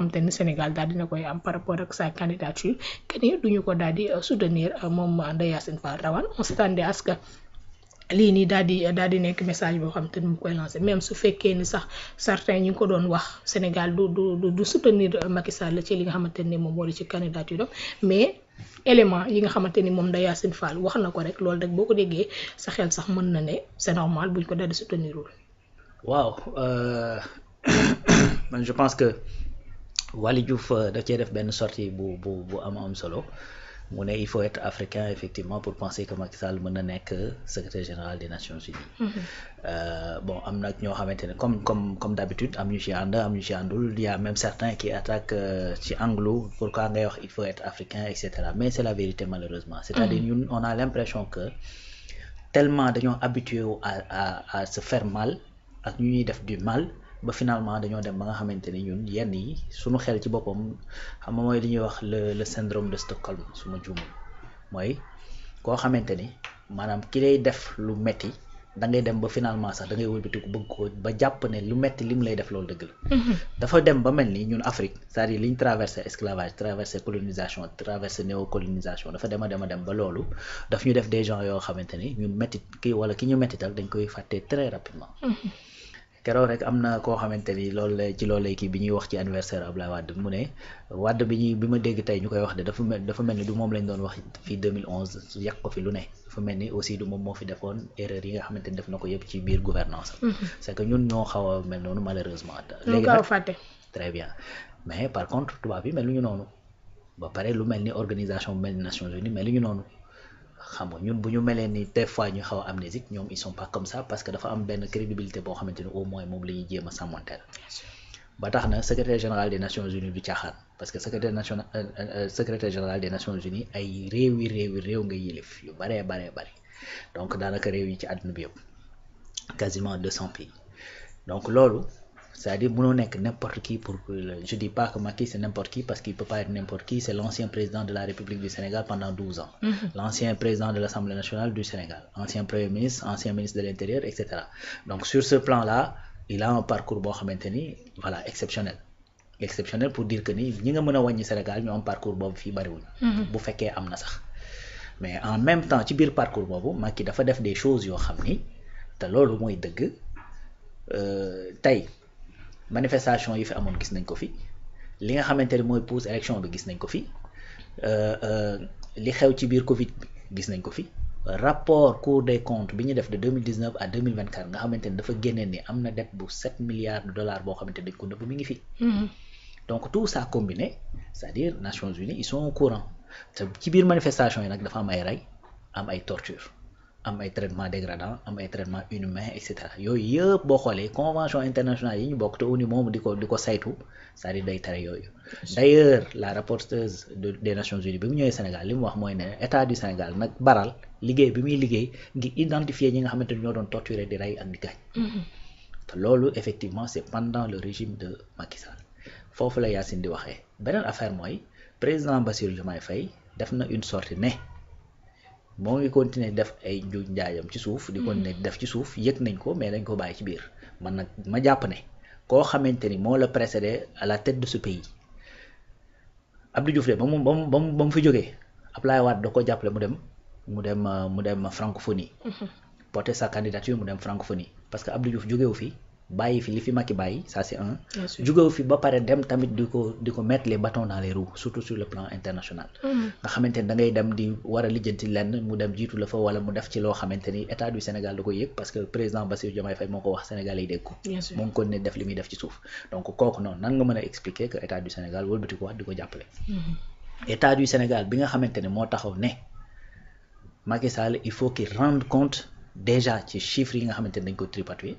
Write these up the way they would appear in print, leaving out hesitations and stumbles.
xamante ni Sénégal daal dina koy am par rapport ak sa candidature que ni duñu ko daal di soutenir moom Ndeye Yacine Fall Rawane on s'attendait à ce que lii nii daal di nekk message boo xam te ni mu koy lancé même su fekkee ni sax certains ñu ngi ko doon wax Sénégal du soutenir Macky Sall ci li nga xamante ni moom moo di ci candidature mais élément yi nga xamante ni moom Ndeye Yacine Fall wax na ko rek loolu rek boo ko déggee sa xel sax mën na ne c'est normal buñ ko daal di soutenirul. waaw man je pense que Waly Diouf da cee def benn sortie bu am solo. mu ne il faut être africain effectivement pour penser que Macky Sall mën na nekk secrétaire général des Nations Unies. Bon am nag ñoo xamante ne comme d'habitude am ñu ci ànd am ñu ci àndul il y a même certains qui attaquent ci angle pourquoi ngay wax il faut être africain et cetera mais c'est la vérité malheureusement. c'est-à-dire ñun on a l'impression que tellement dañoo habitué à se faire mal ak ñu ñuy def du mal. ba finalement dañoo dem ba nga xamante ni ñun yenn yi suñu xel ci boppam xam nga mooy li ñuy wax le syndrome de Stockholm su ma juumul mooy koo xamante ni maanaam ki lay def lu metti da ngay dem ba finalement sax da ngay wëlbatiku bëgg ko ba jàpp ne lu metti li mu lay def loolu dëgg la. dafa dem ba mel ni ñun Afrique c'est-à-dire li ñu traversé esclavage traversé colonisation traversé néocolonisation dafa dem a dem ba loolu daf ñu def des gens yoo xamante ni ñun metti ki wala ki ñu mettital dañ koy fàtte très rapidement. keroog rek am na koo xamante ni loolu la ci loolu lay kii bi ñuy wax ci anniversaire Abdoulaye Wade mu ne Wade bi ma dégg tey ñu koy wax de dafa mel ni du moom lañ doon wax fii 2011 yàq ko fi lu ne dafa mel ni aussi du moom moo fi defoon erreur yi nga xamante ni def na ko yëpp ci biir gouvernance c'est que ñun ñoo xaw a mel noonu malheureusement. léegi nag fàtte. très bien mais par contre tubaab yi mel lu ñu noonu ba pare lu mel ni organisation bu mel ni Nations Unies mel lu ñu noonu. xam nga ñun bu ñu melee ni des fois ñu xaw a amnésique ñoom ils sont pas comme ça parce que dafa am benn crédibilité boo xamante ni au moins moom la ñuy jéem a sàmmanteel ba tax na secrétaire général des Nations Unies du caaxaan parce que secrétaire général des Nations Unies ay réew nga yilif yu baree donc daanaka réew yi ci àdduna bi yëpp quasiment 200 pays donc loolu c'est-à-dire mënoo nekk n'importe qui pour je dis pas que Macky c'est n'importe qui parce qu'il peut pas être n'importe qui c'est l'ancien président de la République du Sénégal pendant 12 ans l'ancien président de l'Assemblée nationale du Sénégal ancien premier ministre ancien ministre de l'Intérieur etc. donc sur ce plan-là il a un parcours boo xamante ni voilà exceptionnel pour dire que ni ñi nga mën a wàññi Sénégal ñu am parcours boobu fii bariwuñ bu fekkee am na sax mais en même temps ci biir parcours boobu Macky dafa def des choses yoo xam ni te loolu mooy dëgg tey manifestation yi fi amoon gis nañ ko fi li nga xamante ni mooy pousse élection bi gis nañ ko fi li xew ci biir Covid bi gis nañ ko fi rapport Cour des comptes bi ñu def de 2019 à 2024 nga xamante ni dafa génnee ni am na dette bu 7 milliards de dollars boo xamante ni dañ ko nëbb mi ngi fi. donc tout ça combiné c'est-à-dire Nations Unies ils sont au courant te ci biir manifestation yi nag dafa am ay rey am ay torture am ay traitement dégradant am ay traitement inhumain et cetera yooyu yëpp boo xoolee convention internationale yi ñu bokk te ONU moom di ko saytu c'est-à-dire day tere yooyu. d'ailleurs la rapporteuse des Nations Unies bi mu ñëwee Sénégal li mu wax mooy ne état du Sénégal nag baral liggéey bi muy liggéey ngir identifier ñi nga xamante ni ñoo doon torturer di rey ak di gaañ. te loolu effectivement c'est pendant le régime de Macky Sall foofu la Yacine di waxee beneen affaire mooy président Bassirou Diomaye Faye def na une sortie ne. moo ngi continuer def ay njuuj njaayam ci suuf di continuer def ci suuf yëg nañ ko mais dañ ko bàyyi ci biir man nag ma jàpp ne koo xamante ni moo la précédé à la tête de ce pays Abdou Diouf de ba mu fi jógee Abdoulaye Wade da ko jàppale mu dem francophonie porter sa candidature mu dem francophonie parce que Abdou Diouf jógewu fi bàyyi fi li fi Macky bàyyi ça c'est un jógewu fi ba pare dem tamit di ko mettre les bâtons dans les roues surtout sur le plan international nga xamante ni da ngay dem di war a lijjanti lenn mu dem jiitu la fa wala mu def ci loo xamante ni état du Sénégal da koy yëg parce que président Bassirou Diomaye Faye moo ko wax Sénégalais yi dégg ko moo ngi ko ne def li muy def ci suuf donc kooku noonu nan nga mën a expliquer que état du Sénégal wëlbati ko wax di ko jàppale état du Sénégal bi nga xamante ne moo taxaw ne Macky Sall il faut qu'il rende compte déjà ci chiffres yi nga xamante ni dañ ko tripatouiller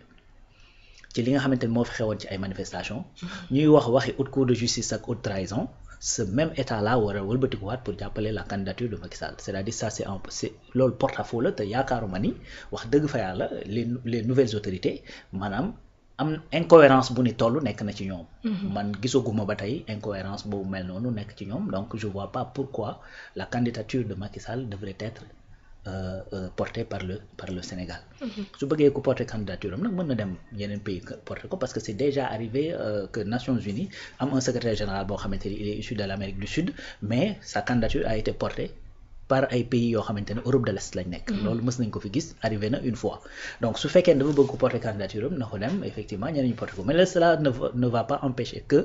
ci li nga xamante ni moo fi xewoon ci ay manifestations ñuy wax waxi haute cour de justice ak haute trahison ce même état là war a wëlbatikuwaat pour jàppale la candidature de Macky Sall c'est-à-dire ça c'est loolu porte-à-faux la te yaakaaruma ni wax dëgg fa yàlla les nouvelles autorités maanaam am incohérence bu ni toll nekk na ci ñoom man gisaguma ba tey incohérence boobu mel noonu nekk ci ñoom donc je vois pas pourquoi la candidature de Macky Sall devrait être porté par le Sénégal. su bëggee ko porter candidature am nag mën na dem yeneen pays porter ko parce que c'est déjà arrivé que Nations Unies am un secrétaire général boo xamante ni il est issu de l'Amérique du Sud mais sa candidature a été portée par ay pays yoo xamante ne Europe de l'Est lañ nekk. loolu mës nañ ko fi gis arrivé na une fois donc su fekkee ne dafa bëgg ko porter candidature am na ko dem effectivement ñeneen ñu porter ko mais cela ne va pas empêcher que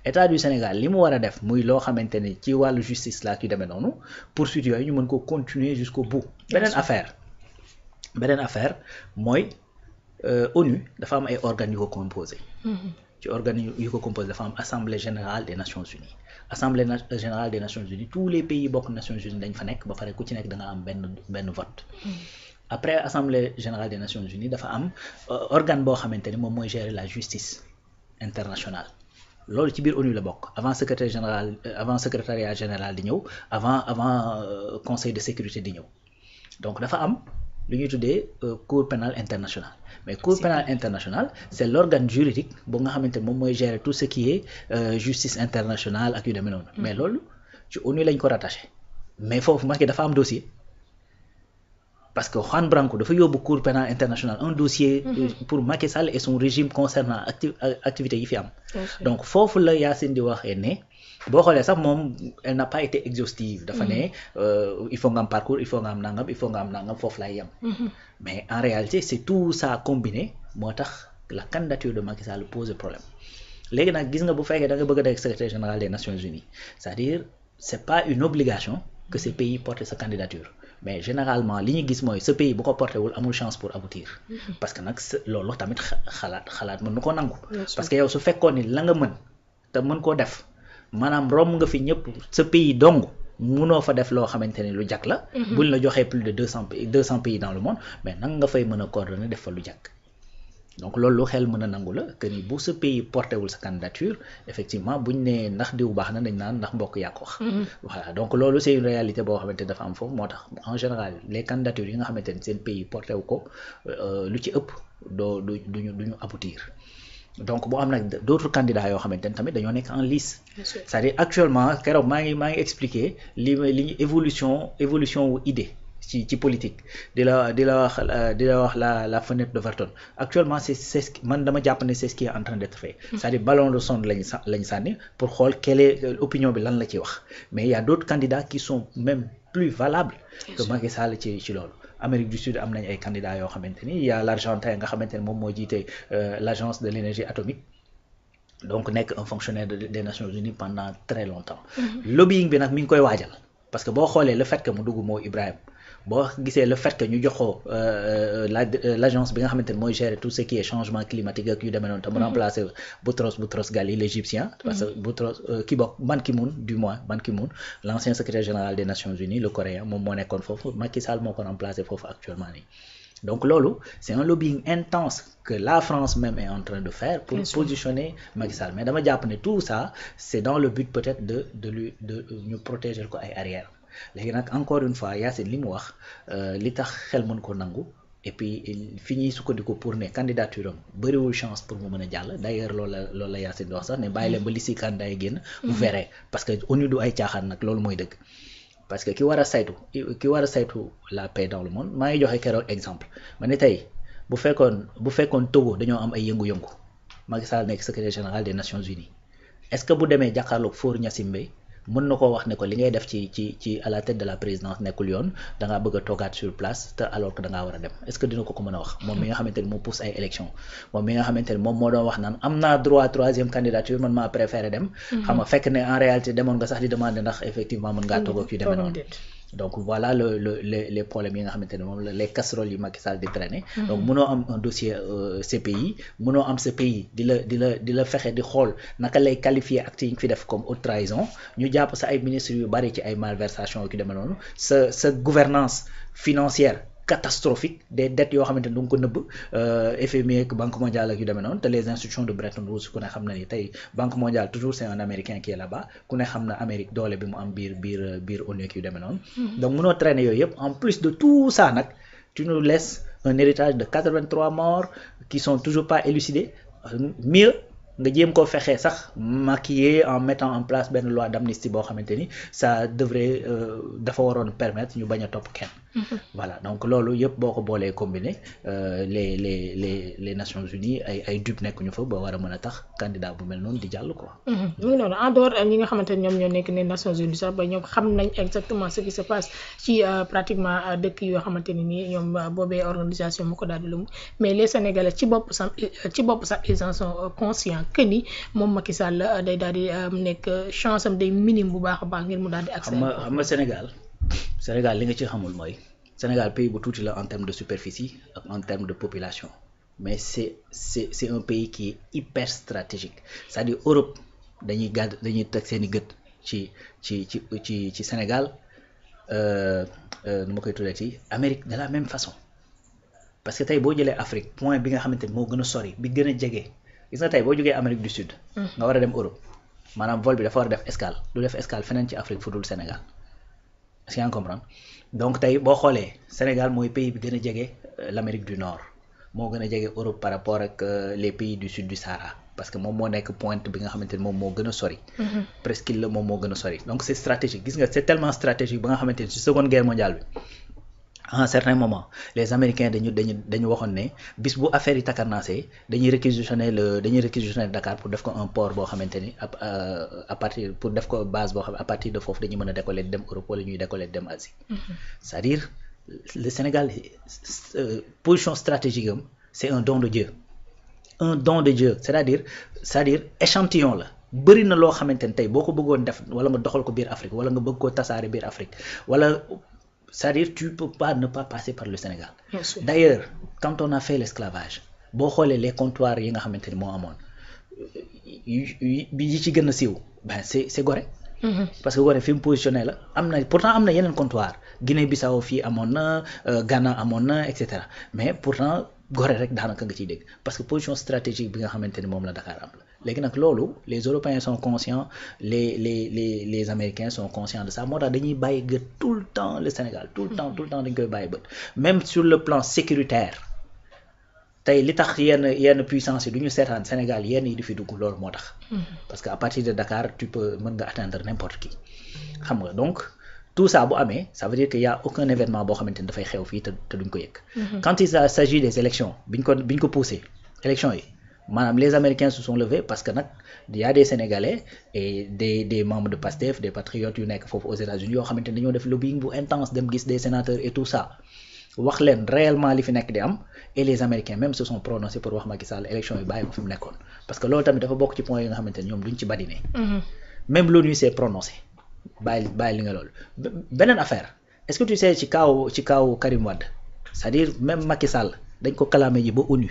état du Sénégal li mu war a def muy loo xamante ne ci wàllu justice laa ki demee noonu poursuite yooyu ñu mën ko continuer jusqu'au bout. beneen affaire mooy ONU dafa am ay organes yu ko composé. ci organes yu ko composé dafa am assemblée générale des Nations Unies. assemblée générale des Nations Unies tous les pays bokk Nations Unies dañ fa nekk ba pare ku ci nekk da nga am benn vote. après assemblée générale des Nations Unies dafa am organe boo xamante ni moom mooy gérer la justice internationale loolu ci biir ONU la bokk avant secrétariat général di ñëw avant conseil de sécurité di ñëw donc dafa am lu ñuy tuddee cour pénale internationale mais cour pénale internationale c'est l'organe juridique bu nga xamante ne moom mooy gérer tout ce qui est justice internationale ak yu demee noonu mais loolu ci ONU lañ ko rattaché mais foofu Macky dafa am dossier parce que Juan Branco dafa yóbbu cour pénale internationale un dossier pour Macky Sall et son régime concernant activités yi fi am donc foofu la Yacine di waxee ne boo xoolee sax moom elle n'a pas été exhaustive dafa ne il faut nga am parcours il faut nga am nangam foofu lay yem mais en réalité c'est tout ça combiné moo tax la candidature de Macky Sall pose problème léegi nag gis nga bu fekkee da nga bëgg a nekk secrétaire général des Nations Unies c'est-à-dire c'est pas une obligation que ces pays portent sa candidature mais généralement li ñu gis mooy ce pays bu ko porté wul amul chance pour aboutir parce que nag loolu tamit xalaat mën na ko nangu parce que yow su fekkoon ni la nga mën te mën koo def maanaam romb nga fi ñëpp ce pays dong munoo fa def loo xamante ne lu jag la buñ la joxee plus de 200 pays dans le monde mais nag nga fay mën a coordonner def fa lu jag donc loolu lu xel mën a nangu la que ni bu sa pays porté wul sa candidature effectivement buñ ne ndax diw baax na dañ naan ndax mbokk yaa ko wax voilà donc loolu c'est une réalité boo xamante ne dafa am foofu moo tax en général les candidatures yi nga xamante ne seen pays porté wu ko lu ci ëpp duñu aboutir donc bu am nag d'autres candidats yoo xamante ne tamit dañoo nekk en lice c'est-à-dire actuellement keroog maa ngi expliquer li évolution wu idée ci politique di la wax la fenêtre d'Overton actuellement c'est man dama jàpp ne c'est ce qui est en train d'être fait c'est-à-dire ballon de sonde lañ sànni pour xool quelle est opinion bi lan la ci wax mais il y a d'autres candidats qui sont même plus valables que Macky Sall ci loolu Amérique du Sud am nañ ay candidats yoo xamante ni il y a l'Argentin nga xamante ne moom moo jiite l'agence de l'énergie atomique donc nekk un fonctionnaire des Nations Unies pendant très longtemps lobbying bi nag mi ngi koy waajal parce que boo xoolee le fait que mu dugg moo Ibrahim boo gisee le fait que ñu joxoo l'agence bi nga xamante ne mooy gérer tout ce qui est changement climatique ak yu demee noonu te mu remplacer Boutros Ghali l'Égyptien parce que Boutros Ban Ki-moon l'ancien secrétaire général des Nations Unies le Coréen moom moo nekkoon foofu Macky Sall moo ko remplacer foofu actuellement nii donc loolu c'est un lobbying intense que la France même est en train de faire pour positionner Macky Sall mais dama jàpp ne tout ça c'est dans le but peut-être de ñu protéger ko ay arrière léegi nag encore une fois Yacine li mu wax li tax xel mën ko nangu et puis fi ñuy sukkandiku pour ne candidature am bëriwul chance pour mu mën a jàll d'ailleurs loolu la Yacine di wax sax ne bàyyi leen ba li si candidat yi génn vous verrez parce que ONU du ay caaxaan nag loolu mooy dëgg parce que ki war a saytu la paix dans le monde maa ngi joxe keroog exemple ma ne tey bu fekkoon Togo dañoo am ay yëngu-yëngu Macky Sall nekk secrétaire général des Nations Unies est-ce que bu demee jàkkaarloog Faure Gnassingbé mën na koo wax ne ko li ngay def ci à la tête de la présidence nekkul yoon da ngaa bëgg a toogaat sur place te alors que da ngaa war a dem est-ce que dina ko mën a wax moom mi nga xamante ni moo pousse ay élections moom mi nga xamante ni moom moo doon wax naan am naa droit troisième candidature man maa préféré dem xam nga fekk ne en réalité demoon nga sax di demander ndax effectivement mën ngaa toog ak yu demee noonu donc voilà les problèmes yi nga xamante ne moom la les casseroles yi Macky Sall di traîner donc mënoo am un dossier CPI mënoo am ce pays di la fexe di xool naka lay qualifier actes yi ñu fi def comme haute trahison ñu jàpp sa ay ministres yu bari ci ay malversations ki demee noonu sa gouvernance financière catastrophique des dettes yoo xamante ne du nga ko nëbb FMI ak Banque mondiale ak yu demee noonu te les institutions de Bretton Woods ku ne xam na ni tey Banque mondiale toujours c'est un Américain qui est là-bas ku ne xam na Amérique doole bi mu am biir ONU ak yu demee noonu donc mënoo traîner yooyu yëpp en plus de tout ça nag tu nous laisses un héritage de 83 morts qui sont toujours pas élucidés mieux nga jéem koo fexee sax maquiller en mettant en place benn loi d'amnistie boo xamante ni ça devrait dafa waroon permettre ñu bañ a topp kenn Voilà donc loolu yëpp boo ko boolee combiné les Nations Unies ay dupes nekkuñu fa ba war a mën a tax candidat bu mel noonu di jàll quoi. mu ngi noonu en dehors ñi nga xamante ne ñoom ñoo nekk ne Nations Unies sax ba ñoom xam nañ exactement ce qui se passe ci pratiquement dëkk yoo xamante ne nii ñoom boobee organisation mu ko daal di lëmu mais les Sénégalais ci bopp sax ils en sont conscients que ni moom Macky Sall day daal di nekk chance am day minime bu baax a baax ngir mu daal di accès. xam nga Sénégal li nga ci xamul mooy Sénégal pays bu tuuti la en termes de superficie ak en termes de population mais c'est un pays qui est hyper stratégique c'est-à-dire Europe dañuy teg seen i gët ci Sénégal nu ma koy tuddee ci Amérique de la même façon parce que tey boo jëlee Afrique point bi nga xamante ni moo gën a sori bi gën a jege gis nga tey boo jógee Amérique du Sud. nga war a dem Europe maanaam vol bi dafa war a def escale du def escale feneen ci Afrique fu dul Sénégal est-ce que yaa ngi comprendre donc tey boo xoolee Sénégal mooy pays bi gën a jege l'Amérique du Nord moo gën a jege Europe par rapport ak les pays du sud du Sahara parce que moom moo nekk pointe bi nga xamante ni moom moo gën a sori. presqu'île la moom moo gën a sori donc c'est stratégique gis nga c'est tellement stratégique ba nga xamante ni ci seconde guerre mondiale bi à un certain moment les Américains dañu waxoon ne bis bu affaire yi takarnaasee dañuy réquisitionner Dakar pour def ko un port boo xamante ni à partir pour def ko base boo xam à partir de foofu dañuy mën a décoller dem Europe wala ñuy décoller dem Asie. c'est-à-dire le Sénégal position stratégique am c'est un don de Dieu c'est-à-dire échantillon la bëri na loo xamante ni tey boo ko bëggoon def wala nga doxal ko biir Afrique wala nga bëgg koo tasaare biir Afrique wala c'est-à-dire tu peux pas ne pas passer par le Sénégal. D'ailleurs quand on a fait l'esclavage boo xoolee les comptoirs yi nga xamante ni moo amoon yi ci gën a siiw ben c'est Gorée. parce que Gorée fi mu positionné la pourtant am na yeneen comptoir Guinée-Bissau fii amoon na Ghana amoon na et cetera mais pourtant Gorée rek daanaka nga ciy dégg parce que position stratégique bi nga xamante ni moom la Dakar am la léegi nag loolu les Européens sont conscients les Américains sont conscients de ça moo tax dañuy bàyyi gët tout le temps le Sénégal tout le temps dañ koy bàyyi bët même sur le plan sécuritaire tey li tax yenn puissance yi du ñu seetaan Sénégal yenn yi di fi dugg loolu moo tax parce que à partir de Dakar mën nga atteindre n'importe qui xam nga donc tout ça bu amee ça veut dire que y a aucun événement boo xamante ni dafay xew fii te duñ ko yëg quand il s'agit des élections biñ ko poussé élections yi maanaam les Américains se sont levés parce que nag y a des Sénégalais et des membres de PASTEF des patriotes yu nekk foofu aux États-Unis yoo xamante ni dañoo def lobbying bu intense dem gis des sénateurs et tout ça wax leen réellement li fi nekk di am et les Américains même se sont prononcés pour wax Macky Sall élection yi bàyyi ko fi mu nekkoon parce que loolu tamit dafa bokk ci point yi nga xamante ni ñoom duñ ci badine même l'ONU s'est prononcé bàyyi li nga loolu beneen affaire est-ce que tu sais ci kaw Karim Wade c'est-à-dire même Macky Sall dañ ko clamé ji ba ONU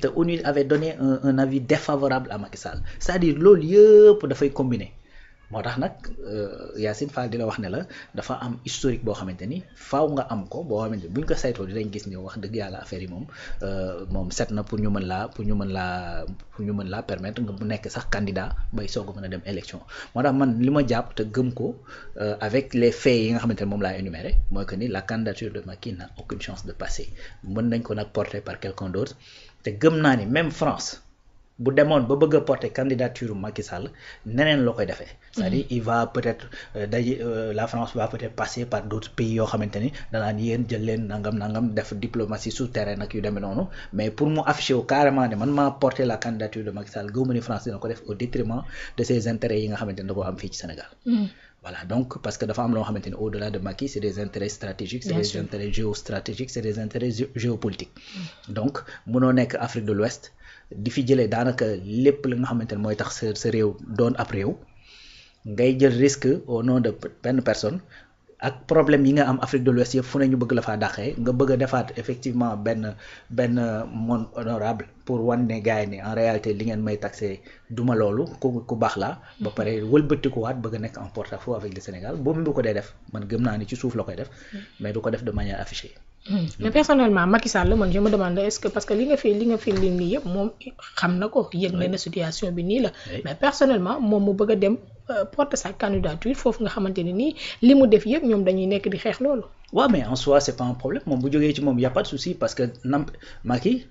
te ONU avait donné un avis défavorable à Macky Sall c'est-à-dire loolu yëpp dafay combiner moo tax nag Yacine Fall di la wax ne la dafa am historique boo xamante ni faaw nga am ko boo xamante ni buñ ko saytoo dinañ gis ni wax dëgg yàlla affaire yi moom set na pour ñu mën laa permettre nga bu nekk sax candidat bay soog a mën a dem élection moo tax man li ma jàpp te gëm ko avec les faits yi nga xamante ni moom laa énuméré mooy que ni la candidature de Macky n'a aucune chance de passer mën nañ ko nag porter par quelqu'un d'autre te gëm naa ni même France bu demoon ba bëgg a porter candidature Macky Sall neneen la koy defee c'est-à-dire il va peut-être la France va peut-être passer par d'autres pays yoo xamante ni danaan yéen jël leen nangam def diplomatie souterraine ak yu demee noonu mais pour mu afficher wu carrément ne man maa porter la candidature de Macky Sall gëwuma ni France dina ko def au détriment de ses intérêts yi nga xamante ni da ko am fii ci Sénégal. Voilà donc parce que dafa am loo xamante ni au-delà de Macky c'est des intérêts stratégiques c'est des intérêts géostratégiques c'est des intérêts géopolitiques donc munoo nekk Afrique de l'Ouest di fi jëlee daanaka lépp li nga xamante ne mooy tax sa réew doon ab réew ngay jël risque au nom de benn personne ak problème yi nga am Afrique de l'Ouest yëpp fu ne ñu bëgg la faa dàqee nga bëgg a defaat effectivement benn monde honorable pour wan ne gars yi ne en réalité li ngeen may taxé duma loolu ku baax la ba pare wëlbatikuwaat bëgg a nekk en porte-à-faux avec le Sénégal boobu bu ko dee def man gëm naa ni ci suuf la koy def mais du ko def de manière affichée. mais personnellement Macky Sall man je me demande est-ce que parce que li nga fi lim nii yëpp moom xam na ko yëg na situation bi nii la mais personnellement moom mu bëgg a dem porter sa candidature foofu nga xamante ne nii li mu def yëpp ñoom dañuy nekk di xeex loolu. waaw mais en soi c'est pas un problème moom bu jógee ci moom y a pas de souci parce que Macky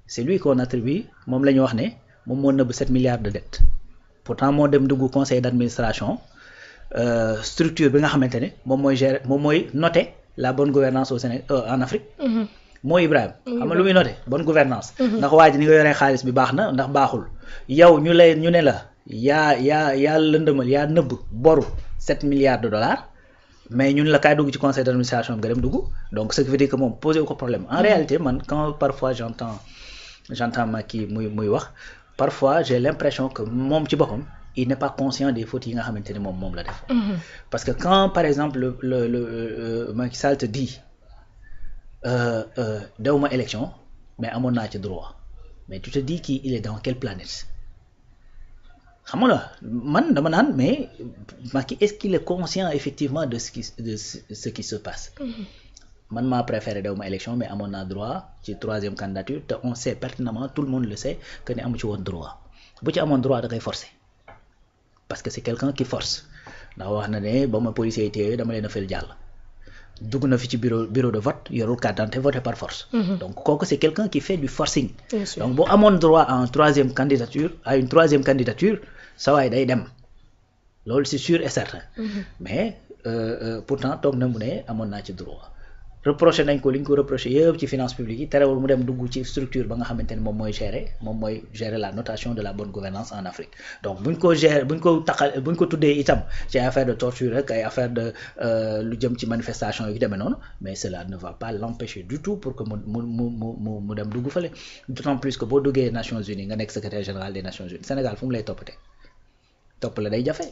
c'est lui qu'on attribue moom la ñu wax ne moom moo nëbb 7 milliards de dettes pourtant moo dem dugg conseil d'administration structure bi nga xamante ne moom mooy gérer moom mooy noter la bonne gouvernance au Sénégal en Afrique. mooy Ibrahima xam nga lu muy noter bonne gouvernance ndax waa ji ni nga yoree xaalis bi baax na ndax baaxul yow ñu ne la yaa lëndëmal yaa nëbb boru 7 milliards de dollars mais ñun la kaay dugg ci conseil d'administration bi nga dem dugg donc ce qui veut dire que moom posé wu ko problème en réalité man quand parfois j'entends Macky muy wax parfois j'ai l'impression que moom ci boppam il n'est pas conscient des fautes yi nga xamante ne moom la def parce que quand par exemple le Macky Sall te dit dewuma élection mais amoon naa ci droit mais tu te dis qu'il est dans quelle planète xam nga man dama naan mais Macky est-ce qu'il est conscient effectivement de ce qui se passe man maa préféré dewuma élection mais amoon naa droit ci 3e candidature te on sait pertinemment tout le monde le sait que ne amu ci woon droit bu ci amoon droit da koy forcer parce que c'est quelqu'un qui force ndax wax na ne ba ma policier yi téye dama leen a fël jàll dugg na fi ci bureau de vote yorul carte d'identité voté par force donc kooku c'est quelqu'un qui fait du forcing donc boo amoon droit à une 3e candidature sa waay day dem loolu c'est sûr et certain mais pourtant toog na mu ne amoon naa ci droit reproché nañ ko li ñu ko reproché yëpp ci finance publique yi terewul mu dem dugg ci structure ba nga xamante ne moom mooy gérer la notation de la bonne gouvernance en Afrique donc buñ ko tuddee itam ci affaire de torture rek ay affaire de lu jëm ci manifestation yu demee noonu mais cela ne va pas l'empêcher du tout pour que mu dem dugg fële d'autant plus que boo duggee Nations Unies nga nekk secrétaire général des Nations Unies Sénégal fu mu lay toppatee topp la day jafe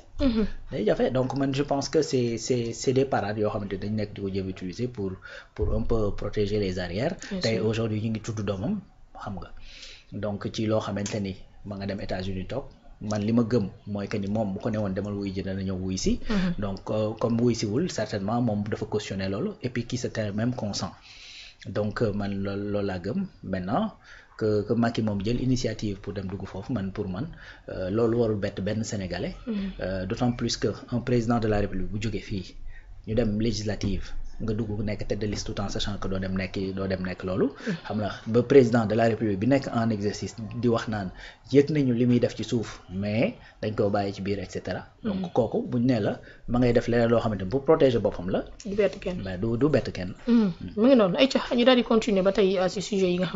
donc man je pense que c'est des parades yoo xamante dañ nekk di ko jéem utiliser pour un peu protéger les arrières tey aujourd'hui ñu ngi tudd doomam xam nga donc ci loo xamante ni ma nga dem États-Unis toog man li ma gëm mooy que ni moom bu ko ne woon demal wuy ji dana ñëw wuy si donc comme wuy siwul certainement moom dafa cautionner loolu et puis qui se tait même consent donc man loolu laa gëm maintenant que Macky moom jël initiative pour dem dugg foofu pour man loolu warul bett benn Sénégalais d'autant plus que un président de la République bu jógee fii ñu dem législative nga dugg nekk tête de liste tout en sachant que doo dem nekk loolu xam nga ba président de la République bi nekk en exercice di wax naan yëg nañu li muy def ci suuf mais dañ koo bàyyi ci biir et cetera donc kooku buñ ne la ma ngay def leneen loo xamante ni pour protéger boppam la du bett kenn du bett kenn mu ngi noonu ay ca ñu daal di continuer ba tey ci sujet yi nga xam